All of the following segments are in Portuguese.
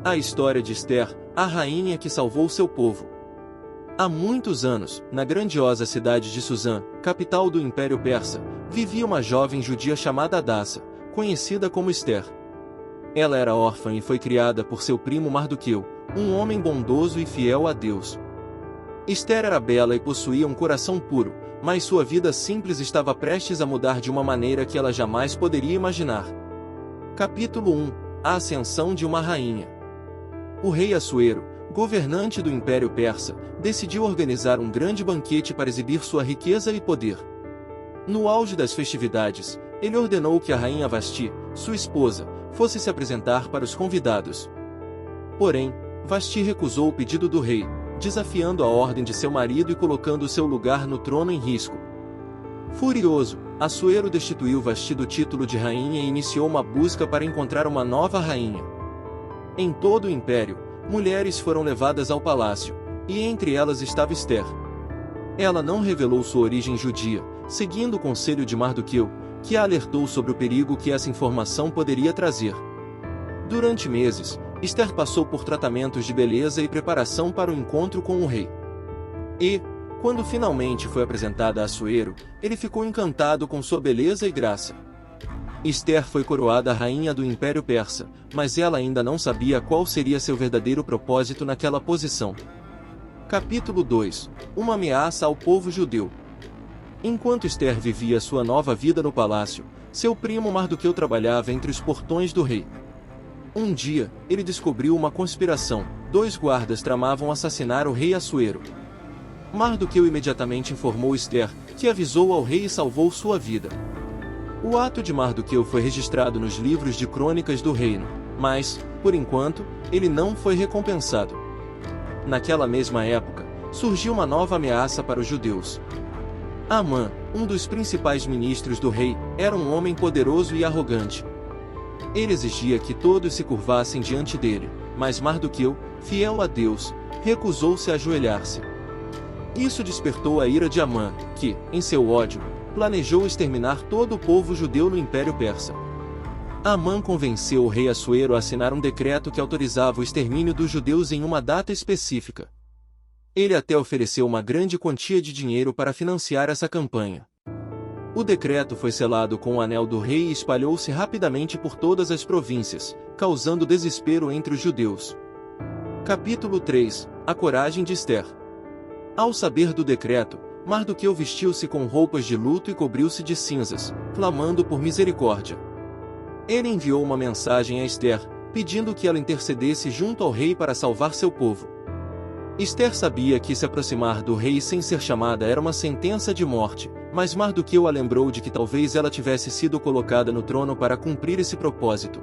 A história de Ester, a rainha que salvou seu povo. Há muitos anos, na grandiosa cidade de Suzã, capital do Império Persa, vivia uma jovem judia chamada Hadassa, conhecida como Ester. Ela era órfã e foi criada por seu primo Mardoqueu, um homem bondoso e fiel a Deus. Ester era bela e possuía um coração puro, mas sua vida simples estava prestes a mudar de uma maneira que ela jamais poderia imaginar. Capítulo 1 – A ascensão de uma rainha. O rei Assuero, governante do Império Persa, decidiu organizar um grande banquete para exibir sua riqueza e poder. No auge das festividades, ele ordenou que a rainha Vasti, sua esposa, fosse se apresentar para os convidados. Porém, Vasti recusou o pedido do rei, desafiando a ordem de seu marido e colocando seu lugar no trono em risco. Furioso, Assuero destituiu Vasti do título de rainha e iniciou uma busca para encontrar uma nova rainha. Em todo o império, mulheres foram levadas ao palácio, e entre elas estava Ester. Ela não revelou sua origem judia, seguindo o conselho de Mardoqueu, que a alertou sobre o perigo que essa informação poderia trazer. Durante meses, Ester passou por tratamentos de beleza e preparação para o encontro com o rei. E, quando finalmente foi apresentada a Assuero, ele ficou encantado com sua beleza e graça. Ester foi coroada rainha do Império Persa, mas ela ainda não sabia qual seria seu verdadeiro propósito naquela posição. Capítulo 2 – Uma ameaça ao povo judeu. Enquanto Ester vivia sua nova vida no palácio, seu primo Mardoqueu trabalhava entre os portões do rei. Um dia, ele descobriu uma conspiração. 2 guardas tramavam assassinar o rei Assuero. Mardoqueu imediatamente informou Ester, que avisou ao rei e salvou sua vida. O ato de Mardoqueu foi registrado nos livros de crônicas do reino, mas, por enquanto, ele não foi recompensado. Naquela mesma época, surgiu uma nova ameaça para os judeus. Amã, um dos principais ministros do rei, era um homem poderoso e arrogante. Ele exigia que todos se curvassem diante dele, mas Mardoqueu, fiel a Deus, recusou-se a ajoelhar-se. Isso despertou a ira de Amã, que, em seu ódio, planejou exterminar todo o povo judeu no Império Persa. Amã convenceu o rei Assuero a assinar um decreto que autorizava o extermínio dos judeus em uma data específica. Ele até ofereceu uma grande quantia de dinheiro para financiar essa campanha. O decreto foi selado com o anel do rei e espalhou-se rapidamente por todas as províncias, causando desespero entre os judeus. Capítulo 3 – A coragem de Ester. Ao saber do decreto, Mardoqueu vestiu-se com roupas de luto e cobriu-se de cinzas, clamando por misericórdia. Ele enviou uma mensagem a Ester, pedindo que ela intercedesse junto ao rei para salvar seu povo. Ester sabia que se aproximar do rei sem ser chamada era uma sentença de morte, mas Mardoqueu a lembrou de que talvez ela tivesse sido colocada no trono para cumprir esse propósito.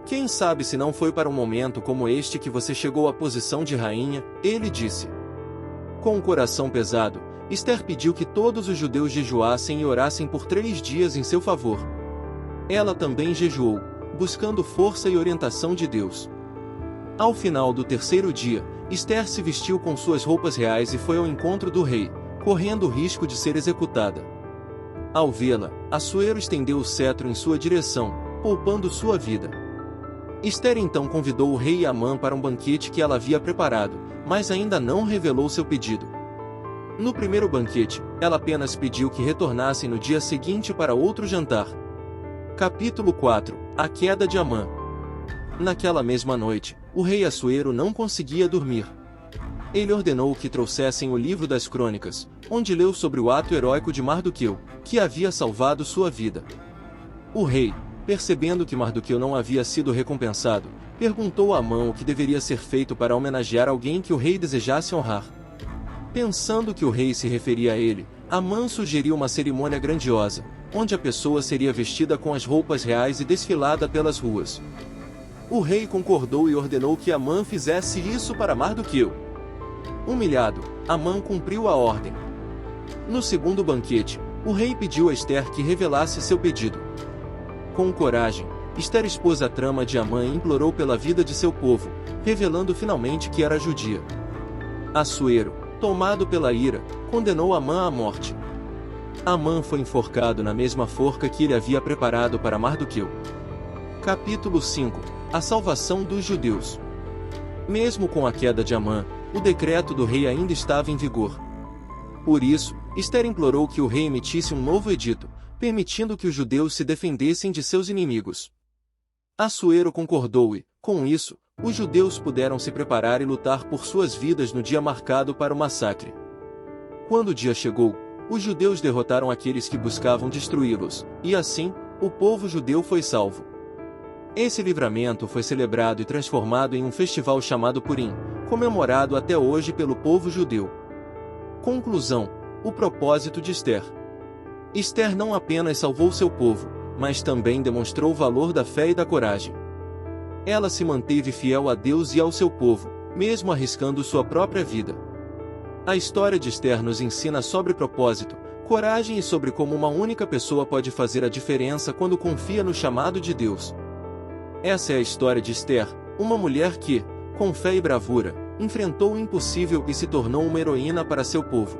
Quem sabe se não foi para um momento como este que você chegou à posição de rainha, ele disse. Com o coração pesado, Ester pediu que todos os judeus jejuassem e orassem por 3 dias em seu favor. Ela também jejuou, buscando força e orientação de Deus. Ao final do 3º dia, Ester se vestiu com suas roupas reais e foi ao encontro do rei, correndo o risco de ser executada. Ao vê-la, Assuero estendeu o cetro em sua direção, poupando sua vida. Ester então convidou o rei e Amã para um banquete que ela havia preparado, mas ainda não revelou seu pedido. No primeiro banquete, ela apenas pediu que retornassem no dia seguinte para outro jantar. Capítulo 4 – A queda de Amã. Naquela mesma noite, o rei Assuero não conseguia dormir. Ele ordenou que trouxessem o livro das crônicas, onde leu sobre o ato heróico de Mardoqueu, que havia salvado sua vida. O rei, percebendo que Mardoqueu não havia sido recompensado, perguntou a Amã o que deveria ser feito para homenagear alguém que o rei desejasse honrar. Pensando que o rei se referia a ele, Amã sugeriu uma cerimônia grandiosa, onde a pessoa seria vestida com as roupas reais e desfilada pelas ruas. O rei concordou e ordenou que Amã fizesse isso para Mardoqueu. Humilhado, Amã cumpriu a ordem. No segundo banquete, o rei pediu a Ester que revelasse seu pedido. Com coragem, Ester expôs a trama de Amã e implorou pela vida de seu povo, revelando finalmente que era judia. Assuero, tomado pela ira, condenou Amã à morte. Amã foi enforcado na mesma forca que ele havia preparado para Mardoqueu. Capítulo 5 a salvação dos judeus. Mesmo com a queda de Amã, o decreto do rei ainda estava em vigor. Por isso, Ester implorou que o rei emitisse um novo edito, permitindo que os judeus se defendessem de seus inimigos. Assuero concordou e, com isso, os judeus puderam se preparar e lutar por suas vidas no dia marcado para o massacre. Quando o dia chegou, os judeus derrotaram aqueles que buscavam destruí-los, e assim, o povo judeu foi salvo. Esse livramento foi celebrado e transformado em um festival chamado Purim, comemorado até hoje pelo povo judeu. Conclusão: o propósito de Ester. Ester não apenas salvou seu povo, mas também demonstrou o valor da fé e da coragem. Ela se manteve fiel a Deus e ao seu povo, mesmo arriscando sua própria vida. A história de Ester nos ensina sobre propósito, coragem e sobre como uma única pessoa pode fazer a diferença quando confia no chamado de Deus. Essa é a história de Ester, uma mulher que, com fé e bravura, enfrentou o impossível e se tornou uma heroína para seu povo.